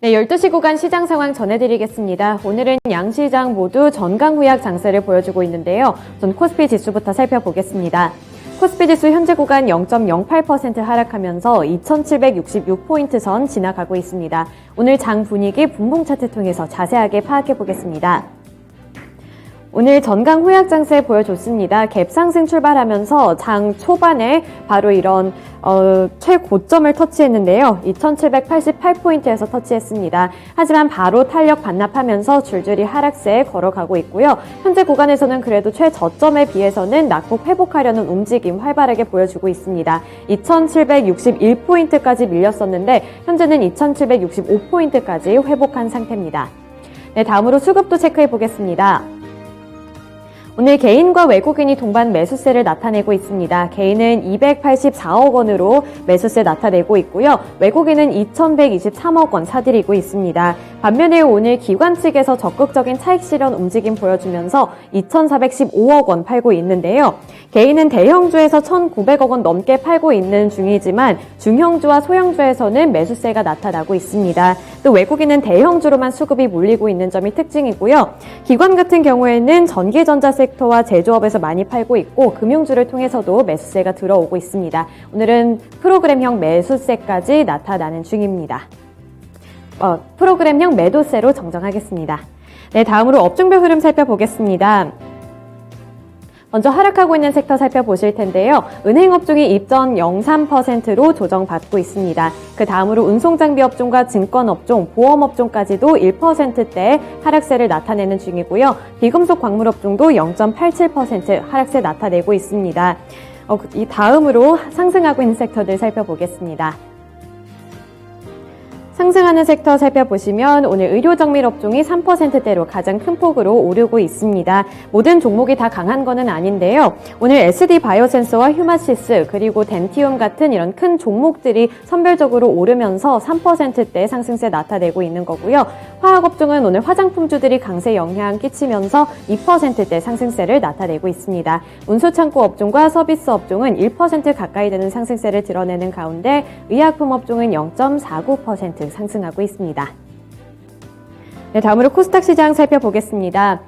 네, 12시 구간 시장 상황 전해드리겠습니다. 오늘은 양시장 모두 전강후약 장세를 보여주고 있는데요. 우선 코스피 지수부터 살펴보겠습니다. 코스피 지수 현재 구간 0.08% 하락하면서 2766포인트 선 지나가고 있습니다. 오늘 장 분위기 분봉 차트 통해서 자세하게 파악해보겠습니다. 오늘 전강 후약 장세 보여줬습니다. 갭 상승 출발하면서 장 초반에 바로 이런 최고점을 터치했는데요. 2788포인트에서 터치했습니다. 하지만 바로 탄력 반납하면서 줄줄이 하락세에 걸어가고 있고요. 현재 구간에서는 그래도 최저점에 비해서는 낙폭 회복하려는 움직임 활발하게 보여주고 있습니다. 2761포인트까지 밀렸었는데 현재는 2765포인트까지 회복한 상태입니다. 네, 다음으로 수급도 체크해 보겠습니다. 오늘 개인과 외국인이 동반 매수세를 나타내고 있습니다. 개인은 284억 원으로 매수세 나타내고 있고요. 외국인은 2123억 원 사들이고 있습니다. 반면에 오늘 기관 측에서 적극적인 차익 실현 움직임 보여주면서 2415억 원 팔고 있는데요. 개인은 대형주에서 1900억 원 넘게 팔고 있는 중이지만 중형주와 소형주에서는 매수세가 나타나고 있습니다. 또 외국인은 대형주로만 수급이 몰리고 있는 점이 특징이고요. 기관 같은 경우에는 전기전자 섹터와 제조업에서 많이 팔고 있고 금융주를 통해서도 매수세가 들어오고 있습니다. 오늘은 프로그램형 매수세까지 나타나는 중입니다. 프로그램형 매도세로 정정하겠습니다. 네, 다음으로 업종별 흐름 살펴보겠습니다. 먼저 하락하고 있는 섹터 살펴보실 텐데요. 은행업종이 입전 0.3%로 조정받고 있습니다. 그 다음으로 운송장비업종과 증권업종, 보험업종까지도 1%대 하락세를 나타내는 중이고요. 비금속 광물업종도 0.87% 하락세 나타내고 있습니다. 이 다음으로 상승하고 있는 섹터들 살펴보겠습니다. 상승하는 섹터 살펴보시면 오늘 의료정밀업종이 3%대로 가장 큰 폭으로 오르고 있습니다. 모든 종목이 다 강한 거는 아닌데요. 오늘 SD바이오센서와 휴마시스 그리고 덴티움 같은 이런 큰 종목들이 선별적으로 오르면서 3%대 상승세 나타내고 있는 거고요. 화학업종은 오늘 화장품주들이 강세 영향 끼치면서 2%대 상승세를 나타내고 있습니다. 운수창고업종과 서비스업종은 1% 가까이 되는 상승세를 드러내는 가운데 의약품업종은 0.49% 상승하고 있습니다. 네, 다음으로 코스닥 시장 살펴보겠습니다.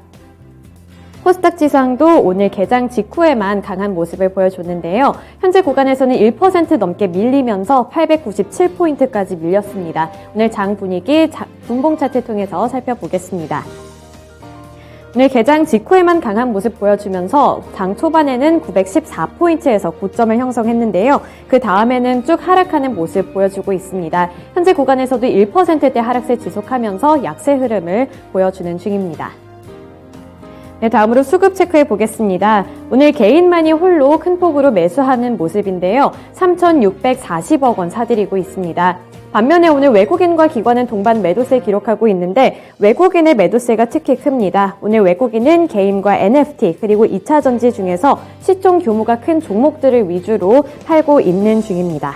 코스닥 지수도 오늘 개장 직후에만 강한 모습을 보여줬는데요. 현재 구간에서는 1% 넘게 밀리면서 897포인트까지 밀렸습니다. 오늘 장 분위기 분봉 차트 통해서 살펴보겠습니다. 오늘 개장 직후에만 강한 모습 보여주면서 장 초반에는 914포인트에서 고점을 형성했는데요. 그 다음에는 쭉 하락하는 모습 보여주고 있습니다. 현재 구간에서도 1%대 하락세 지속하면서 약세 흐름을 보여주는 중입니다. 네, 다음으로 수급 체크해 보겠습니다. 오늘 개인만이 홀로 큰 폭으로 매수하는 모습인데요. 3,640억 원 사들이고 있습니다. 반면에 오늘 외국인과 기관은 동반 매도세 기록하고 있는데 외국인의 매도세가 특히 큽니다. 오늘 외국인은 개인과 NFT 그리고 2차전지 중에서 시총 규모가 큰 종목들을 위주로 팔고 있는 중입니다.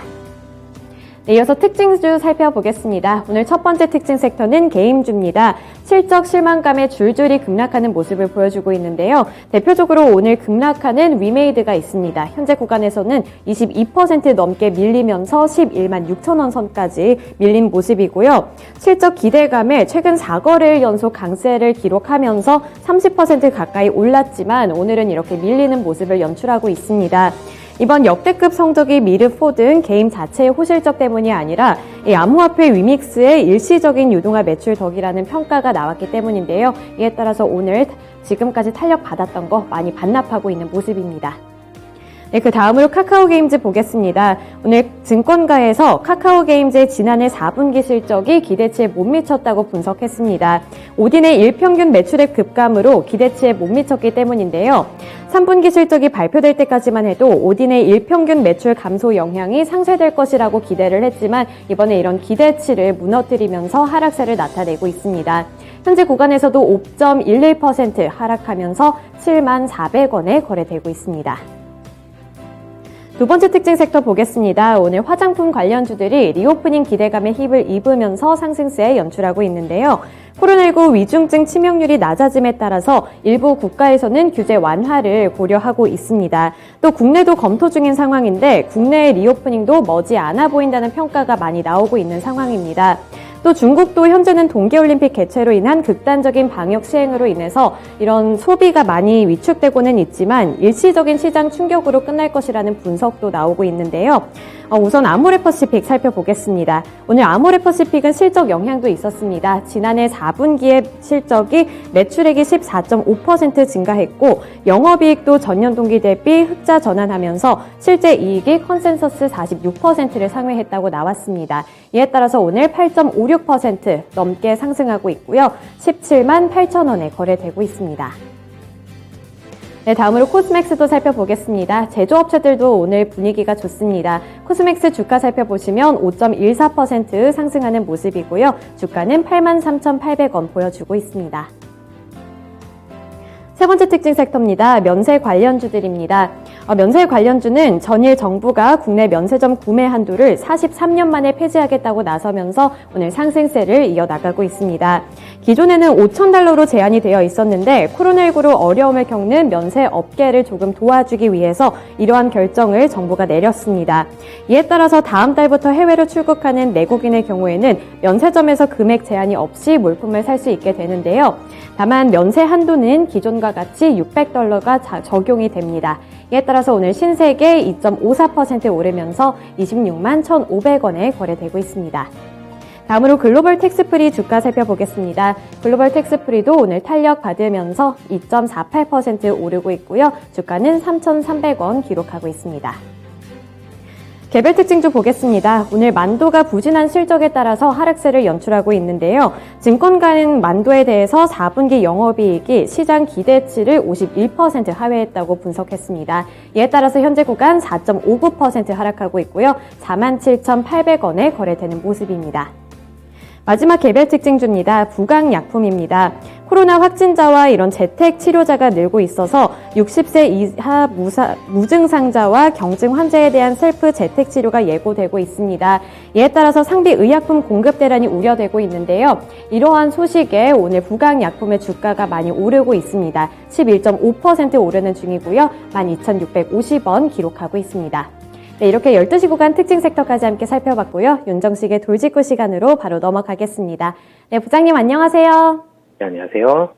네, 이어서 특징주 살펴보겠습니다. 오늘 첫 번째 특징 섹터는 게임주입니다. 실적 실망감에 줄줄이 급락하는 모습을 보여주고 있는데요. 대표적으로 오늘 급락하는 위메이드가 있습니다. 현재 구간에서는 22% 넘게 밀리면서 11만 6천 원 선까지 밀린 모습이고요. 실적 기대감에 최근 4거래일 연속 강세를 기록하면서 30% 가까이 올랐지만 오늘은 이렇게 밀리는 모습을 연출하고 있습니다. 이번 역대급 성적이 미르4 등 게임 자체의 호실적 때문이 아니라 이 암호화폐 위믹스의 일시적인 유동화 매출 덕이라는 평가가 나왔기 때문인데요. 이에 따라서 오늘 지금까지 탄력받았던 거 많이 반납하고 있는 모습입니다. 네, 그 다음으로 카카오게임즈 보겠습니다. 오늘 증권가에서 카카오게임즈의 지난해 4분기 실적이 기대치에 못 미쳤다고 분석했습니다. 오딘의 일평균 매출액 급감으로 기대치에 못 미쳤기 때문인데요. 3분기 실적이 발표될 때까지만 해도 오딘의 일평균 매출 감소 영향이 상쇄될 것이라고 기대를 했지만 이번에 이런 기대치를 무너뜨리면서 하락세를 나타내고 있습니다. 현재 구간에서도 5.11% 하락하면서 7만 400원에 거래되고 있습니다. 두 번째 특징 섹터 보겠습니다. 오늘 화장품 관련주들이 리오프닝 기대감에 힘을 입으면서 상승세에 연출하고 있는데요. 코로나19 위중증 치명률이 낮아짐에 따라서 일부 국가에서는 규제 완화를 고려하고 있습니다. 또 국내도 검토 중인 상황인데 국내의 리오프닝도 머지않아 보인다는 평가가 많이 나오고 있는 상황입니다. 또 중국도 현재는 동계올림픽 개최로 인한 극단적인 방역 시행으로 인해서 이런 소비가 많이 위축되고는 있지만 일시적인 시장 충격으로 끝날 것이라는 분석도 나오고 있는데요. 우선 아모레퍼시픽 살펴보겠습니다. 오늘 아모레퍼시픽은 실적 영향도 있었습니다. 지난해 4분기의 실적이 매출액이 14.5% 증가했고 영업이익도 전년 동기 대비 흑자 전환하면서 실제 이익이 컨센서스 46%를 상회했다고 나왔습니다. 이에 따라서 오늘 8.56% 넘게 상승하고 있고요. 17만 8천 원에 거래되고 있습니다. 네, 다음으로 코스맥스도 살펴보겠습니다. 제조업체들도 오늘 분위기가 좋습니다. 코스맥스 주가 살펴보시면 5.14% 상승하는 모습이고요. 주가는 83,800원 보여주고 있습니다. 세 번째 특징 섹터입니다. 면세 관련주들입니다. 면세 관련주는 전일 정부가 국내 면세점 구매 한도를 43년 만에 폐지하겠다고 나서면서 오늘 상승세를 이어나가고 있습니다. 기존에는 5,000달러로 제한이 되어 있었는데 코로나19로 어려움을 겪는 면세 업계를 조금 도와주기 위해서 이러한 결정을 정부가 내렸습니다. 이에 따라서 다음 달부터 해외로 출국하는 내국인의 경우에는 면세점에서 금액 제한이 없이 물품을 살 수 있게 되는데요. 다만 면세 한도는 기존과 같이 600달러가 적용이 됩니다. 이에 따라서 오늘 신세계 2.54% 오르면서 26만 1,500원에 거래되고 있습니다. 다음으로 글로벌 텍스프리 주가 살펴보겠습니다. 글로벌 텍스프리도 오늘 탄력 받으면서 2.48% 오르고 있고요. 주가는 3,300원 기록하고 있습니다. 개별 특징주 보겠습니다. 오늘 만도가 부진한 실적에 따라서 하락세를 연출하고 있는데요. 증권가는 만도에 대해서 4분기 영업이익이 시장 기대치를 51% 하회했다고 분석했습니다. 이에 따라서 현재 구간 4.59% 하락하고 있고요. 47,800원에 거래되는 모습입니다. 마지막 개별 특징주입니다. 부강약품입니다. 코로나 확진자와 이런 재택 치료자가 늘고 있어서 60세 이하 무증상자와 경증 환자에 대한 셀프 재택 치료가 예고되고 있습니다. 이에 따라서 상비 의약품 공급 대란이 우려되고 있는데요. 이러한 소식에 오늘 부강약품의 주가가 많이 오르고 있습니다. 11.5% 오르는 중이고요. 12,650원 기록하고 있습니다. 네, 이렇게 12시 구간 특징 섹터까지 함께 살펴봤고요. 윤정식의 돌직구 시간으로 바로 넘어가겠습니다. 네, 부장님 안녕하세요. 네, 안녕하세요.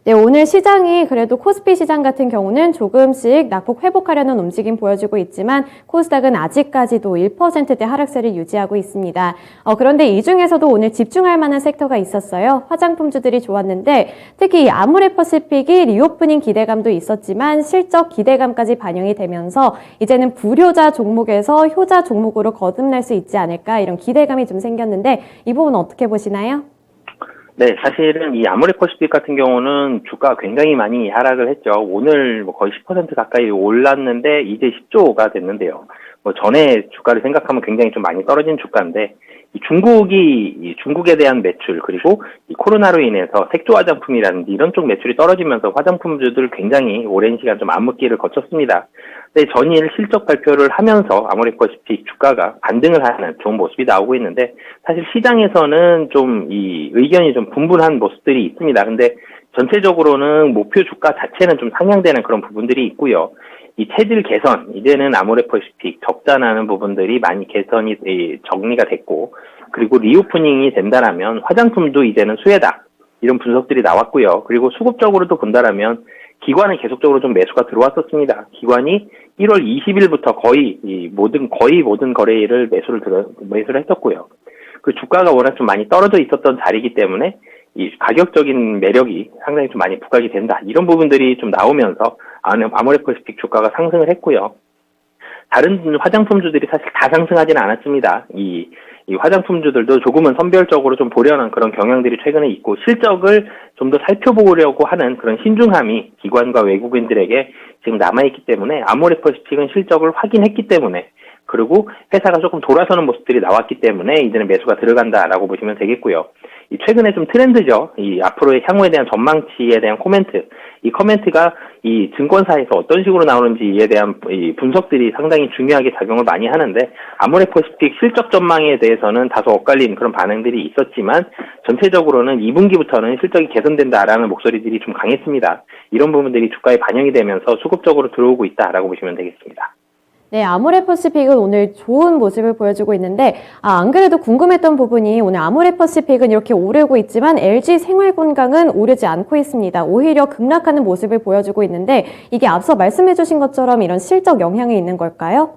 네, 오늘 시장이 그래도 코스피 시장 같은 경우는 조금씩 낙폭 회복하려는 움직임 보여주고 있지만 코스닥은 아직까지도 1%대 하락세를 유지하고 있습니다. 그런데 이 중에서도 오늘 집중할 만한 섹터가 있었어요. 화장품주들이 좋았는데 특히 이 아모레퍼시픽이 리오프닝 기대감도 있었지만 실적 기대감까지 반영이 되면서 이제는 불효자 종목에서 효자 종목으로 거듭날 수 있지 않을까 이런 기대감이 좀 생겼는데 이 부분 어떻게 보시나요? 네, 사실은 이 아모레퍼시픽 같은 경우는 주가가 굉장히 많이 하락을 했죠. 오늘 거의 10% 가까이 올랐는데 이제 10조가 됐는데요. 전에 주가를 생각하면 굉장히 좀 많이 떨어진 주가인데 중국에 대한 매출 그리고 이 코로나로 인해서 색조 화장품이라든지 이런 쪽 매출이 떨어지면서 화장품주들 굉장히 오랜 시간 좀 암흑기를 거쳤습니다. 근데 전일 실적 발표를 하면서 아모레퍼시픽 주가가 반등을 하는 좋은 모습이 나오고 있는데 사실 시장에서는 좀 이 의견이 좀 분분한 모습들이 있습니다. 근데 전체적으로는 목표 주가 자체는 좀 상향되는 그런 부분들이 있고요. 이 체질 개선, 이제는 아모레퍼시픽 적자 나는 부분들이 많이 개선이 정리가 됐고 그리고 리오프닝이 된다라면 화장품도 이제는 수혜다. 이런 분석들이 나왔고요. 그리고 수급적으로도 본다라면 기관은 계속적으로 좀 매수가 들어왔었습니다. 기관이 1월 20일부터 거의 모든 거래일을 매수를 했었고요. 그 주가가 워낙 좀 많이 떨어져 있었던 자리이기 때문에 이 가격적인 매력이 상당히 좀 많이 부각이 된다. 이런 부분들이 좀 나오면서 아모레퍼시픽 주가가 상승을 했고요. 다른 화장품주들이 사실 다 상승하지는 않았습니다. 이 화장품주들도 조금은 선별적으로 좀 보려는 그런 경향들이 최근에 있고 실적을 좀 더 살펴보려고 하는 그런 신중함이 기관과 외국인들에게 지금 남아있기 때문에 아모레퍼시픽은 실적을 확인했기 때문에 그리고 회사가 조금 돌아서는 모습들이 나왔기 때문에 이제는 매수가 들어간다라고 보시면 되겠고요. 이 최근에 좀 트렌드죠. 이 앞으로의 향후에 대한 전망치에 대한 코멘트. 이 코멘트가 이 증권사에서 어떤 식으로 나오는지에 대한 이 분석들이 상당히 중요하게 작용을 많이 하는데 아모레퍼시픽 실적 전망에 대해서는 다소 엇갈린 그런 반응들이 있었지만 전체적으로는 2분기부터는 실적이 개선된다라는 목소리들이 좀 강했습니다. 이런 부분들이 주가에 반영이 되면서 수급적으로 들어오고 있다라고 보시면 되겠습니다. 네, 아모레퍼시픽은 오늘 좋은 모습을 보여주고 있는데, 안 그래도 궁금했던 부분이 오늘 아모레퍼시픽은 이렇게 오르고 있지만 LG 생활건강은 오르지 않고 있습니다. 오히려 급락하는 모습을 보여주고 있는데, 이게 앞서 말씀해주신 것처럼 이런 실적 영향이 있는 걸까요?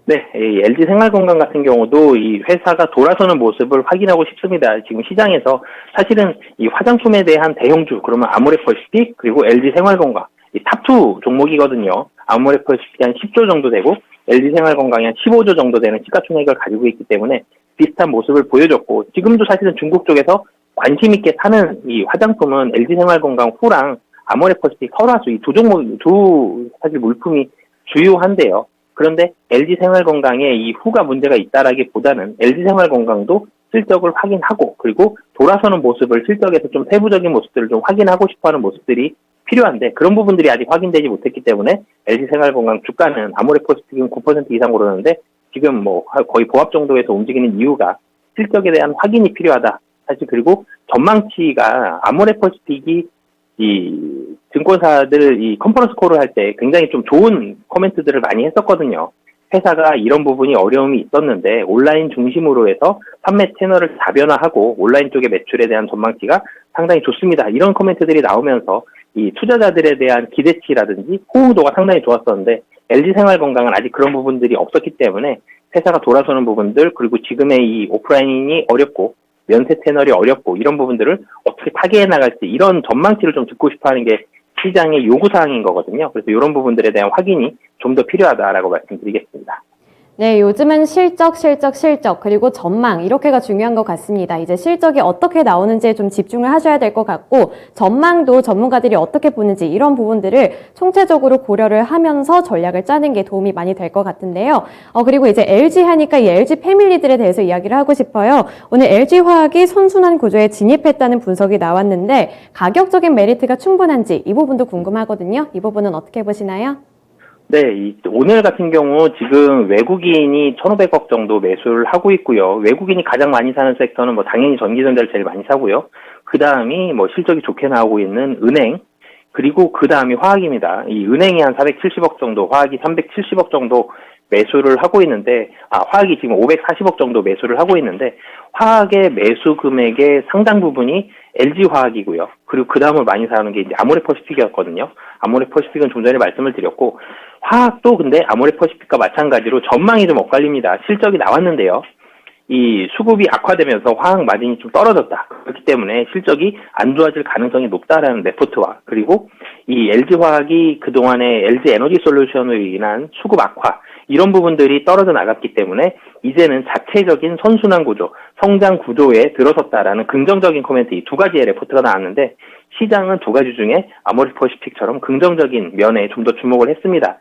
네, 이 LG 생활건강 같은 경우도 이 회사가 돌아서는 모습을 확인하고 싶습니다. 지금 시장에서 사실은 이 화장품에 대한 대형주, 그러면 아모레퍼시픽, 그리고 LG 생활건강, 이 탑2 종목이거든요. 아모레퍼시픽이 한 10조 정도 되고, LG 생활건강이 한 15조 정도 되는 시가총액을 가지고 있기 때문에 비슷한 모습을 보여줬고, 지금도 사실은 중국 쪽에서 관심 있게 사는 이 화장품은 LG 생활건강 후랑 아모레퍼시픽, 설화수 이 두 종목, 사실 물품이 주요한데요. 그런데 LG생활건강에 이 후가 문제가 있다라기보다는 LG생활건강도 실적을 확인하고, 그리고 돌아서는 모습을, 실적에서 좀 세부적인 모습들을 좀 확인하고 싶어하는 모습들이 필요한데, 그런 부분들이 아직 확인되지 못했기 때문에 LG생활건강 주가는 아모레퍼시픽은 9% 이상 오르는데 지금 뭐 거의 보합 정도에서 움직이는 이유가 실적에 대한 확인이 필요하다. 사실 그리고 전망치가 아모레퍼시픽이 이 증권사들 이 컨퍼런스 콜을 할 때 굉장히 좀 좋은 코멘트들을 많이 했었거든요. 회사가 이런 부분이 어려움이 있었는데 온라인 중심으로 해서 판매 채널을 다변화하고 온라인 쪽의 매출에 대한 전망치가 상당히 좋습니다. 이런 코멘트들이 나오면서 이 투자자들에 대한 기대치라든지 호응도가 상당히 좋았었는데 LG생활건강은 아직 그런 부분들이 없었기 때문에 회사가 돌아서는 부분들, 그리고 지금의 이 오프라인이 어렵고 면세 채널이 어렵고 이런 부분들을 어떻게 타개해 나갈지, 이런 전망치를 좀 듣고 싶어하는 게 시장의 요구사항인 거거든요. 그래서 이런 부분들에 대한 확인이 좀 더 필요하다라고 말씀드리겠습니다. 네, 요즘은 실적, 그리고 전망, 이렇게가 중요한 것 같습니다. 이제 실적이 어떻게 나오는지에 좀 집중을 하셔야 될 것 같고, 전망도 전문가들이 어떻게 보는지 이런 부분들을 총체적으로 고려를 하면서 전략을 짜는 게 도움이 많이 될 것 같은데요. 그리고 이제 LG 하니까 이 LG 패밀리들에 대해서 이야기를 하고 싶어요. 오늘 LG화학이 선순환 구조에 진입했다는 분석이 나왔는데, 가격적인 메리트가 충분한지 이 부분도 궁금하거든요. 이 부분은 어떻게 보시나요? 네, 오늘 같은 경우 지금 외국인이 1,500억 정도 매수를 하고 있고요. 외국인이 가장 많이 사는 섹터는 뭐 당연히 전기전자를 제일 많이 사고요. 그 다음이 뭐 실적이 좋게 나오고 있는 은행, 그리고 그 다음이 화학입니다. 이 은행이 한 470억 정도, 화학이 370억 정도 매수를 하고 있는데, 화학이 지금 540억 정도 매수를 하고 있는데, 화학의 매수 금액의 상당 부분이 LG화학이고요. 그리고 그 다음을 많이 사는 게 이제 아모레퍼시픽이었거든요. 아모레퍼시픽은 좀 전에 말씀을 드렸고, 화학도 근데 아모레퍼시픽과 마찬가지로 전망이 좀 엇갈립니다. 실적이 나왔는데요. 이 수급이 악화되면서 화학 마진이 좀 떨어졌다. 그렇기 때문에 실적이 안 좋아질 가능성이 높다라는 레포트와, 그리고 이 LG화학이 그동안에 LG에너지솔루션으로 인한 수급 악화, 이런 부분들이 떨어져 나갔기 때문에 이제는 자체적인 선순환 구조, 성장 구조에 들어섰다라는 긍정적인 코멘트, 이 두 가지의 레포트가 나왔는데, 시장은 두 가지 중에 아모레퍼시픽처럼 긍정적인 면에 좀 더 주목을 했습니다.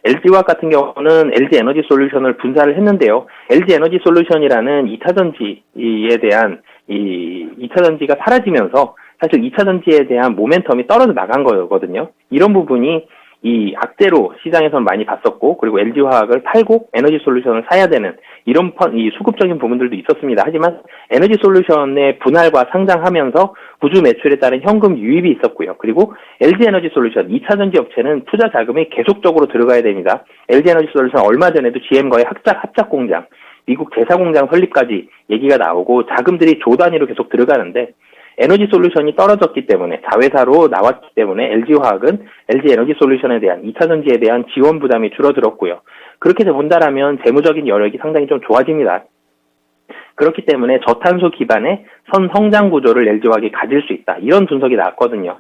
LG화학 같은 경우는 LG에너지솔루션을 분사를 했는데요. LG에너지솔루션이라는 2차전지에 대한 2차전지가 사라지면서 사실 2차전지에 대한 모멘텀이 떨어져 나간 거거든요. 이런 부분이 이 악재로 시장에서는 많이 봤었고, 그리고 LG화학을 팔고 에너지솔루션을 사야 되는 이런 이 수급적인 부분들도 있었습니다. 하지만 에너지솔루션의 분할과 상장하면서 구주 매출에 따른 현금 유입이 있었고요. 그리고 LG에너지솔루션 2차전지 업체는 투자 자금이 계속적으로 들어가야 됩니다. LG에너지솔루션 얼마 전에도 GM과의 합작 공장, 미국 제사 공장 설립까지 얘기가 나오고 자금들이 조 단위로 계속 들어가는데, 에너지솔루션이 떨어졌기 때문에, 자회사로 나왔기 때문에 LG화학은 LG에너지솔루션에 대한 2차전지에 대한 지원 부담이 줄어들었고요. 그렇게 본다라면 재무적인 여력이 상당히 좀 좋아집니다. 그렇기 때문에 저탄소 기반의 선성장 구조를 LG화학이 가질 수 있다, 이런 분석이 나왔거든요.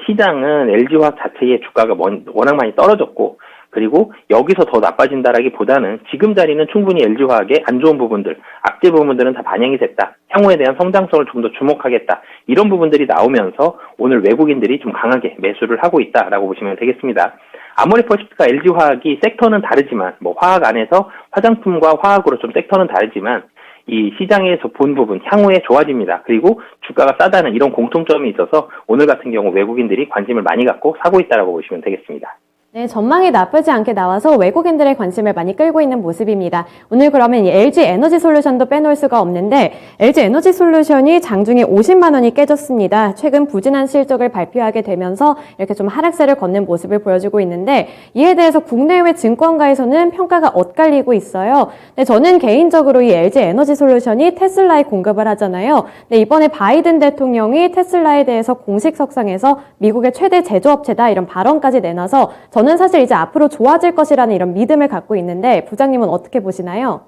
시장은 LG화학 자체의 주가가 워낙 많이 떨어졌고, 그리고 여기서 더 나빠진다라기보다는 지금 자리는 충분히 LG화학의 안 좋은 부분들, 악재 부분들은 다 반영이 됐다, 향후에 대한 성장성을 좀 더 주목하겠다, 이런 부분들이 나오면서 오늘 외국인들이 좀 강하게 매수를 하고 있다라고 보시면 되겠습니다. 아모레퍼시픽과 LG화학이 섹터는 다르지만, 뭐 화학 안에서 화장품과 화학으로 좀 섹터는 다르지만 이 시장에서 본 부분 향후에 좋아집니다. 그리고 주가가 싸다는 이런 공통점이 있어서 오늘 같은 경우 외국인들이 관심을 많이 갖고 사고 있다라고 보시면 되겠습니다. 네, 전망이 나쁘지 않게 나와서 외국인들의 관심을 많이 끌고 있는 모습입니다. 오늘 그러면 이 LG 에너지 솔루션도 빼놓을 수가 없는데 LG 에너지 솔루션이 장중에 50만 원이 깨졌습니다. 최근 부진한 실적을 발표하게 되면서 이렇게 좀 하락세를 걷는 모습을 보여주고 있는데 이에 대해서 국내외 증권가에서는 평가가 엇갈리고 있어요. 네, 저는 개인적으로 이 LG 에너지 솔루션이 테슬라에 공급을 하잖아요. 네, 이번에 바이든 대통령이 테슬라에 대해서 공식 석상에서 미국의 최대 제조업체다 이런 발언까지 내놔서 저는 사실 이제 앞으로 좋아질 것이라는 이런 믿음을 갖고 있는데 부장님은 어떻게 보시나요?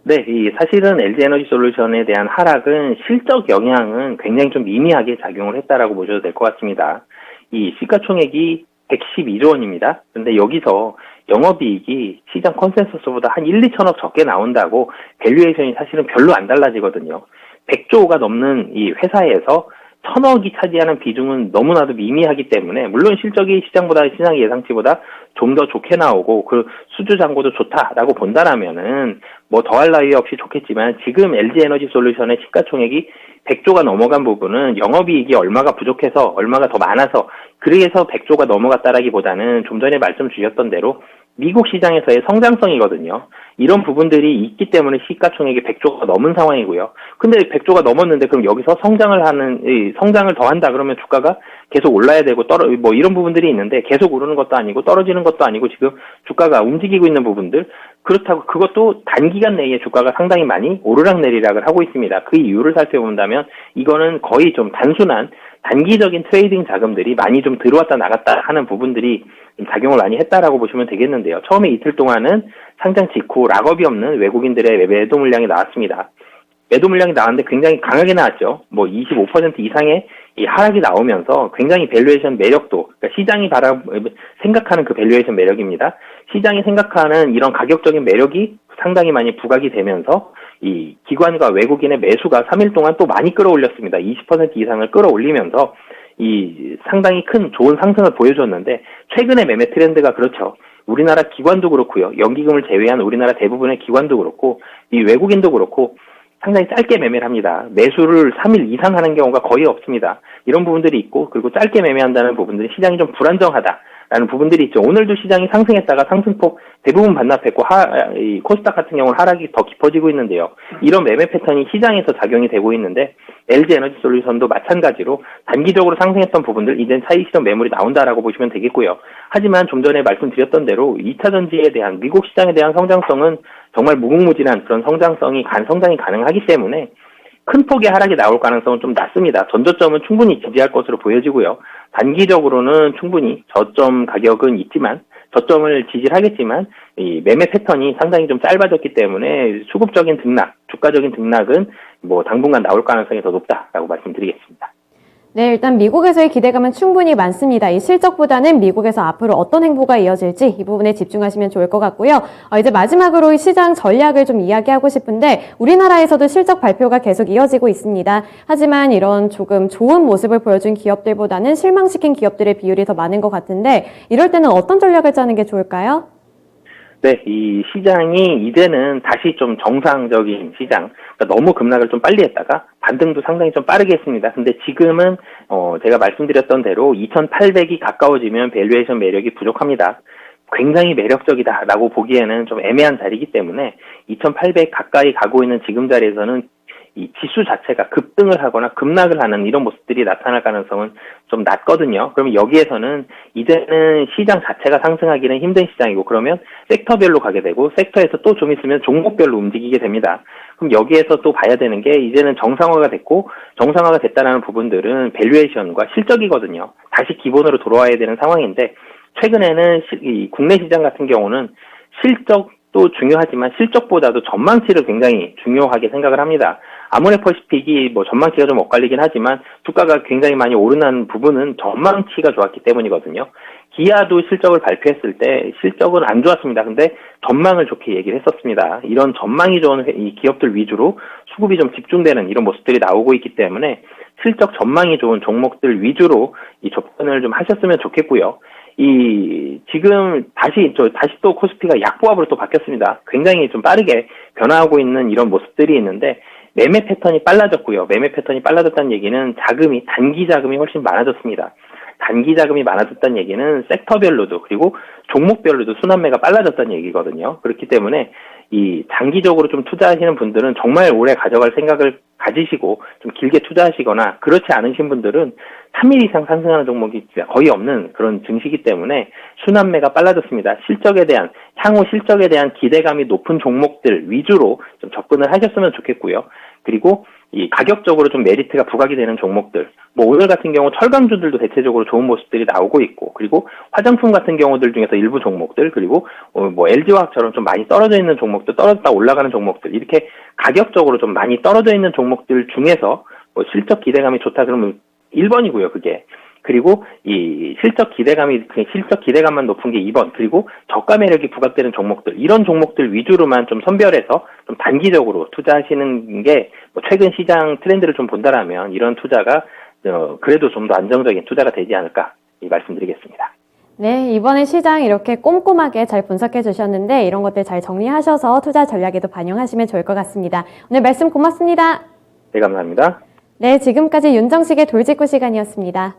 네, 사실은 LG 에너지 솔루션에 대한 하락은 실적 영향은 굉장히 좀 미미하게 작용을 했다라고 보셔도 될 것 같습니다. 이 시가총액이 112조 원입니다. 그런데 여기서 영업이익이 시장 컨센서스보다 한 1, 2천억 적게 나온다고 밸류에이션이 사실은 별로 안 달라지거든요. 100조가 넘는 이 회사에서 1,000억이 차지하는 비중은 너무나도 미미하기 때문에 물론 실적이 시장 예상치보다 좀 더 좋게 나오고 그 수주 잔고도 좋다라고 본다라면은 뭐 더할 나위 없이 좋겠지만 지금 LG 에너지 솔루션의 시가총액이 100조가 넘어간 부분은 영업이익이 얼마가 부족해서 얼마가 더 많아서 그래서 100조가 넘어갔다라기보다는 좀 전에 말씀 주셨던 대로 미국 시장에서의 성장성이거든요. 이런 부분들이 있기 때문에 시가총액이 100조가 넘은 상황이고요. 근데 100조가 넘었는데 그럼 여기서 성장을 더 한다 그러면 주가가 계속 올라야 되고 뭐 이런 부분들이 있는데 계속 오르는 것도 아니고 떨어지는 것도 아니고 지금 주가가 움직이고 있는 부분들 그렇다고 그것도 단기간 내에 주가가 상당히 많이 오르락내리락을 하고 있습니다. 그 이유를 살펴본다면 이거는 거의 좀 단순한 단기적인 트레이딩 자금들이 많이 좀 들어왔다 나갔다 하는 부분들이 좀 작용을 많이 했다라고 보시면 되겠는데요. 처음에 이틀 동안은 상장 직후 락업이 없는 외국인들의 매도 물량이 나왔습니다. 매도 물량이 나왔는데 굉장히 강하게 나왔죠. 뭐 25% 이상의 이 하락이 나오면서 굉장히 밸류에이션 매력도, 그러니까 시장이 생각하는 그 밸류에이션 매력입니다. 시장이 생각하는 이런 가격적인 매력이 상당히 많이 부각이 되면서 이 기관과 외국인의 매수가 3일 동안 또 많이 끌어올렸습니다. 20% 이상을 끌어올리면서 이 상당히 큰 좋은 상승을 보여줬는데 최근의 매매 트렌드가 그렇죠. 우리나라 기관도 그렇고요. 연기금을 제외한 우리나라 대부분의 기관도 그렇고 이 외국인도 그렇고 상당히 짧게 매매를 합니다. 매수를 3일 이상 하는 경우가 거의 없습니다. 이런 부분들이 있고 그리고 짧게 매매한다는 부분들이 시장이 좀 불안정하다라는 부분들이 있죠. 오늘도 시장이 상승했다가 상승폭 대부분 반납했고 이 코스닥 같은 경우는 하락이 더 깊어지고 있는데요. 이런 매매 패턴이 시장에서 작용이 되고 있는데 LG 에너지 솔루션도 마찬가지로 단기적으로 상승했던 부분들 이젠 차익 실현 매물이 나온다라고 보시면 되겠고요. 하지만 좀 전에 말씀드렸던 대로 2차 전지에 대한 미국 시장에 대한 성장성은 정말 무궁무진한 그런 성장이 가능하기 때문에 큰 폭의 하락이 나올 가능성은 좀 낮습니다. 전저점은 충분히 지지할 것으로 보여지고요. 단기적으로는 충분히 저점 가격은 있지만 저점을 지지하겠지만 이 매매 패턴이 상당히 좀 짧아졌기 때문에 수급적인 등락, 주가적인 등락은 뭐 당분간 나올 가능성이 더 높다라고 말씀드리겠습니다. 네, 일단 미국에서의 기대감은 충분히 많습니다. 이 실적보다는 미국에서 앞으로 어떤 행보가 이어질지 이 부분에 집중하시면 좋을 것 같고요. 이제 마지막으로 시장 전략을 좀 이야기하고 싶은데 우리나라에서도 실적 발표가 계속 이어지고 있습니다. 하지만 이런 조금 좋은 모습을 보여준 기업들보다는 실망시킨 기업들의 비율이 더 많은 것 같은데 이럴 때는 어떤 전략을 짜는 게 좋을까요? 네, 이 시장이 이제는 다시 좀 정상적인 시장, 그러니까 너무 급락을 좀 빨리 했다가 반등도 상당히 좀 빠르게 했습니다. 근데 지금은 제가 말씀드렸던 대로 2,800이 가까워지면 밸류에이션 매력이 부족합니다. 굉장히 매력적이다라고 보기에는 좀 애매한 자리이기 때문에 2,800 가까이 가고 있는 지금 자리에서는 이 지수 자체가 급등을 하거나 급락을 하는 이런 모습들이 나타날 가능성은 좀 낮거든요. 그러면 여기에서는 이제는 시장 자체가 상승하기는 힘든 시장이고 그러면 섹터별로 가게 되고 섹터에서 또 좀 있으면 종목별로 움직이게 됩니다. 그럼 여기에서 또 봐야 되는 게 이제는 정상화가 됐고 정상화가 됐다는 부분들은 밸류에이션과 실적이거든요. 다시 기본으로 돌아와야 되는 상황인데 최근에는 이 국내 시장 같은 경우는 실적도 중요하지만 실적보다도 전망치를 굉장히 중요하게 생각을 합니다. 아모레퍼시픽이 뭐 전망치가 좀 엇갈리긴 하지만 주가가 굉장히 많이 오르는 부분은 전망치가 좋았기 때문이거든요. 기아도 실적을 발표했을 때 실적은 안 좋았습니다. 근데 전망을 좋게 얘기를 했었습니다. 이런 전망이 좋은 이 기업들 위주로 수급이 좀 집중되는 이런 모습들이 나오고 있기 때문에 실적 전망이 좋은 종목들 위주로 이 접근을 좀 하셨으면 좋겠고요. 지금 다시 또 코스피가 약보합으로 또 바뀌었습니다. 굉장히 좀 빠르게 변화하고 있는 이런 모습들이 있는데 매매 패턴이 빨라졌고요. 매매 패턴이 빨라졌다는 얘기는 단기 자금이 훨씬 많아졌습니다. 단기 자금이 많아졌다는 얘기는 섹터별로도 그리고 종목별로도 순환매가 빨라졌다는 얘기거든요. 그렇기 때문에 이 장기적으로 좀 투자하시는 분들은 정말 오래 가져갈 생각을 가지시고 좀 길게 투자하시거나 그렇지 않으신 분들은 3일 이상 상승하는 종목이 거의 없는 그런 증시이기 때문에 순환매가 빨라졌습니다. 향후 실적에 대한 기대감이 높은 종목들 위주로 좀 접근을 하셨으면 좋겠고요. 그리고 이 가격적으로 좀 메리트가 부각이 되는 종목들, 뭐 오늘 같은 경우 철강주들도 대체적으로 좋은 모습들이 나오고 있고, 그리고 화장품 같은 경우들 중에서 일부 종목들, 그리고 뭐 LG화학처럼 좀 많이 떨어져 있는 종목들, 떨어졌다 올라가는 종목들, 이렇게 가격적으로 좀 많이 떨어져 있는 종목들 중에서 뭐 실적 기대감이 좋다 그러면 1번이고요, 그게. 그리고 이 실적 기대감만 높은 게 2번, 그리고 저가 매력이 부각되는 종목들, 이런 종목들 위주로만 좀 선별해서 좀 단기적으로 투자하시는 게 뭐 최근 시장 트렌드를 좀 본다라면 이런 투자가 그래도 좀 더 안정적인 투자가 되지 않을까 이 말씀드리겠습니다. 네, 이번에 시장 이렇게 꼼꼼하게 잘 분석해 주셨는데 이런 것들 잘 정리하셔서 투자 전략에도 반영하시면 좋을 것 같습니다. 오늘 말씀 고맙습니다. 네, 감사합니다. 네, 지금까지 윤정식의 돌직구 시간이었습니다.